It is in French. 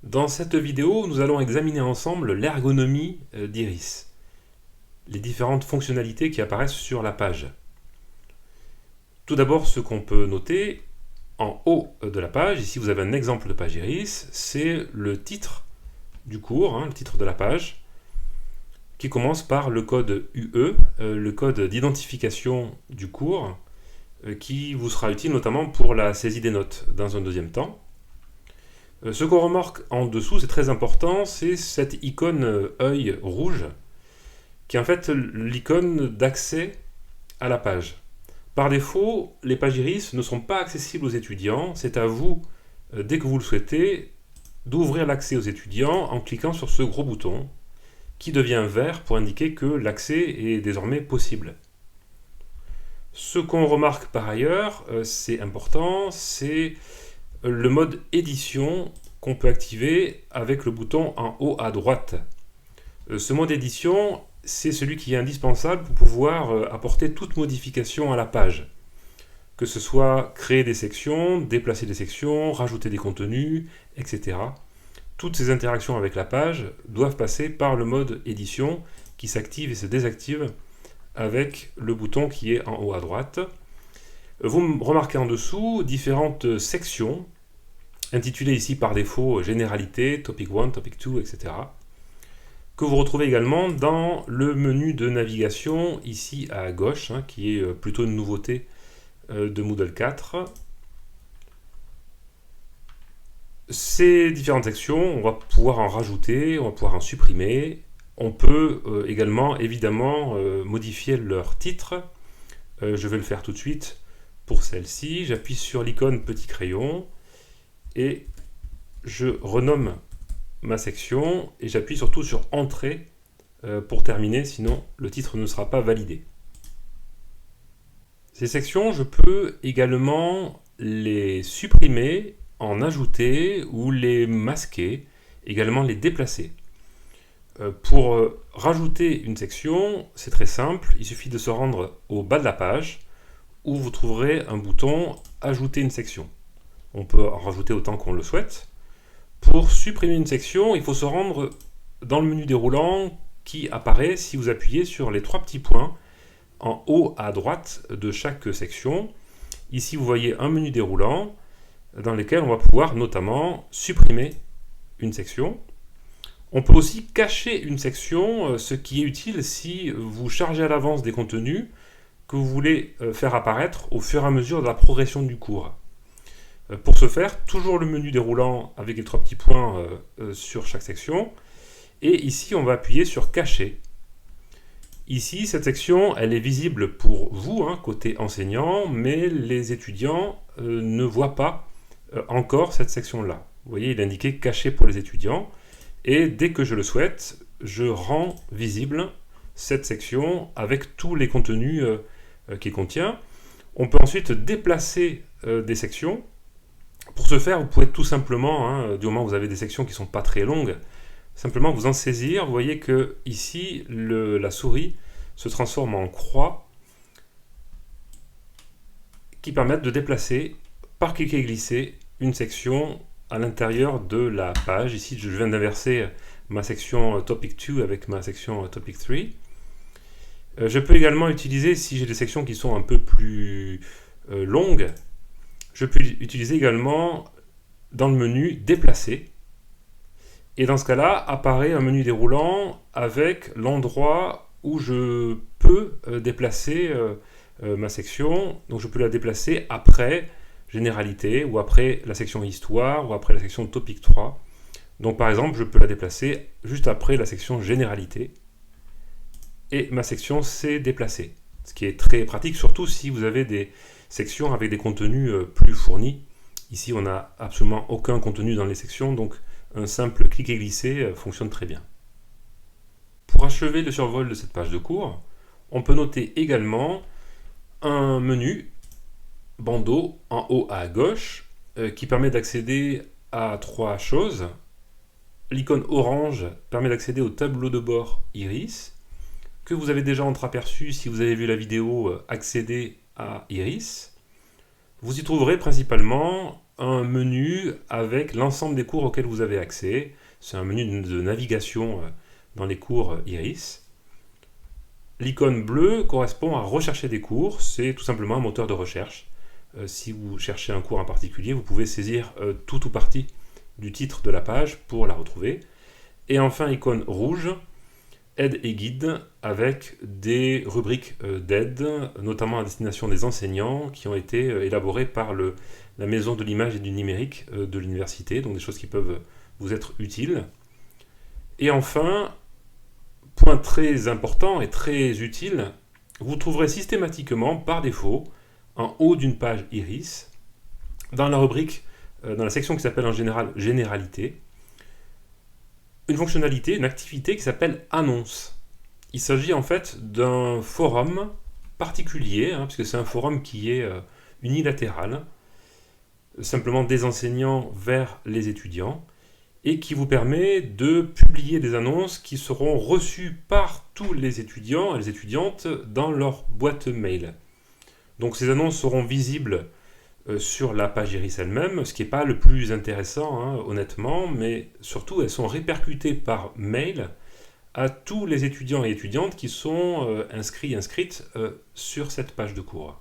Dans cette vidéo, nous allons examiner ensemble l'ergonomie d'Iris, les différentes fonctionnalités qui apparaissent sur la page. Tout d'abord, ce qu'on peut noter en haut de la page, ici vous avez un exemple de page Iris, c'est le titre du cours, le titre de la page, qui commence par le code UE, le code d'identification du cours, qui vous sera utile notamment pour la saisie des notes dans un deuxième temps. Ce qu'on remarque en dessous, c'est très important, c'est cette icône œil rouge, qui est en fait l'icône d'accès à la page. Par défaut, les pages Iris ne sont pas accessibles aux étudiants, c'est à vous, dès que vous le souhaitez, d'ouvrir l'accès aux étudiants en cliquant sur ce gros bouton, qui devient vert pour indiquer que l'accès est désormais possible. Ce qu'on remarque par ailleurs, c'est important, c'est le mode édition qu'on peut activer avec le bouton en haut à droite. Ce mode édition, c'est celui qui est indispensable pour pouvoir apporter toute modification à la page. Que ce soit créer des sections, déplacer des sections, rajouter des contenus, etc. Toutes ces interactions avec la page doivent passer par le mode édition qui s'active et se désactive avec le bouton qui est en haut à droite. Vous remarquez en dessous différentes sections intitulées ici par défaut Généralité, Topic 1, Topic 2, etc. que vous retrouvez également dans le menu de navigation ici à gauche, qui est plutôt une nouveauté de Moodle 4. Ces différentes sections, on va pouvoir en rajouter, on va pouvoir en supprimer. On peut également, évidemment, modifier leur titre. Je vais le faire tout de suite pour celle-ci. J'appuie sur l'icône petit crayon et je renomme ma section et j'appuie surtout sur Entrée pour terminer, sinon le titre ne sera pas validé. Ces sections, je peux également les supprimer, en ajouter ou les masquer, également les déplacer. Pour rajouter une section, c'est très simple, il suffit de se rendre au bas de la page où vous trouverez un bouton Ajouter une section. On peut en rajouter autant qu'on le souhaite. Pour supprimer une section, il faut se rendre dans le menu déroulant qui apparaît si vous appuyez sur les trois petits points en haut à droite de chaque section. Ici, vous voyez un menu déroulant dans lequel on va pouvoir notamment supprimer une section. On peut aussi cacher une section, ce qui est utile si vous chargez à l'avance des contenus que vous voulez faire apparaître au fur et à mesure de la progression du cours. Pour ce faire, toujours le menu déroulant avec les trois petits points sur chaque section. Et ici, on va appuyer sur Cacher. Ici, cette section, elle est visible pour vous, côté enseignant, mais les étudiants ne voient pas encore cette section-là. Vous voyez, il est indiqué Caché pour les étudiants. Et dès que je le souhaite, je rends visible cette section avec tous les contenus qu'il contient. On peut ensuite déplacer des sections. Pour ce faire, vous pouvez tout simplement, du moment où vous avez des sections qui ne sont pas très longues, simplement vous en saisir. Vous voyez que ici, la souris se transforme en croix qui permettent de déplacer par cliquer et glisser une section à l'intérieur de la page. Ici, je viens d'inverser ma section Topic 2 avec ma section Topic 3. Je peux également utiliser, si j'ai des sections qui sont un peu plus longues, je peux utiliser également dans le menu Déplacer. Et dans ce cas-là, apparaît un menu déroulant avec l'endroit où je peux déplacer ma section. Donc je peux la déplacer après Généralité, ou après la section Histoire, ou après la section Topic 3. Donc par exemple, je peux la déplacer juste après la section Généralité. Et ma section s'est déplacée. Ce qui est très pratique, surtout si vous avez des sections avec des contenus plus fournis. Ici, on n'a absolument aucun contenu dans les sections, donc un simple clic et glisser fonctionne très bien. Pour achever le survol de cette page de cours, on peut noter également un menu bandeau en haut à gauche qui permet d'accéder à trois choses. L'icône orange permet d'accéder au tableau de bord Iris, que vous avez déjà entreaperçu si vous avez vu la vidéo Accéder à Iris. Vous y trouverez principalement un menu avec l'ensemble des cours auxquels vous avez accès. C'est un menu de navigation dans les cours Iris. L'icône bleue correspond à rechercher des cours, c'est tout simplement un moteur de recherche. Si vous cherchez un cours en particulier, vous pouvez saisir tout ou partie du titre de la page pour la retrouver. Et enfin, icône rouge, aide et guide, avec des rubriques d'aide, notamment à destination des enseignants, qui ont été élaborées par la maison de l'image et du numérique de l'université, donc des choses qui peuvent vous être utiles. Et enfin, point très important et très utile, vous trouverez systématiquement, par défaut, en haut d'une page Iris, dans la rubrique, dans la section qui s'appelle en général Généralité, une fonctionnalité, une activité qui s'appelle Annonce. Il s'agit en fait d'un forum particulier, puisque c'est un forum qui est unilatéral, simplement des enseignants vers les étudiants, et qui vous permet de publier des annonces qui seront reçues par tous les étudiants et les étudiantes dans leur boîte mail. Donc ces annonces seront visibles sur la page Iris elle-même, ce qui n'est pas le plus intéressant, honnêtement, mais surtout elles sont répercutées par mail à tous les étudiants et étudiantes qui sont inscrits et inscrites sur cette page de cours.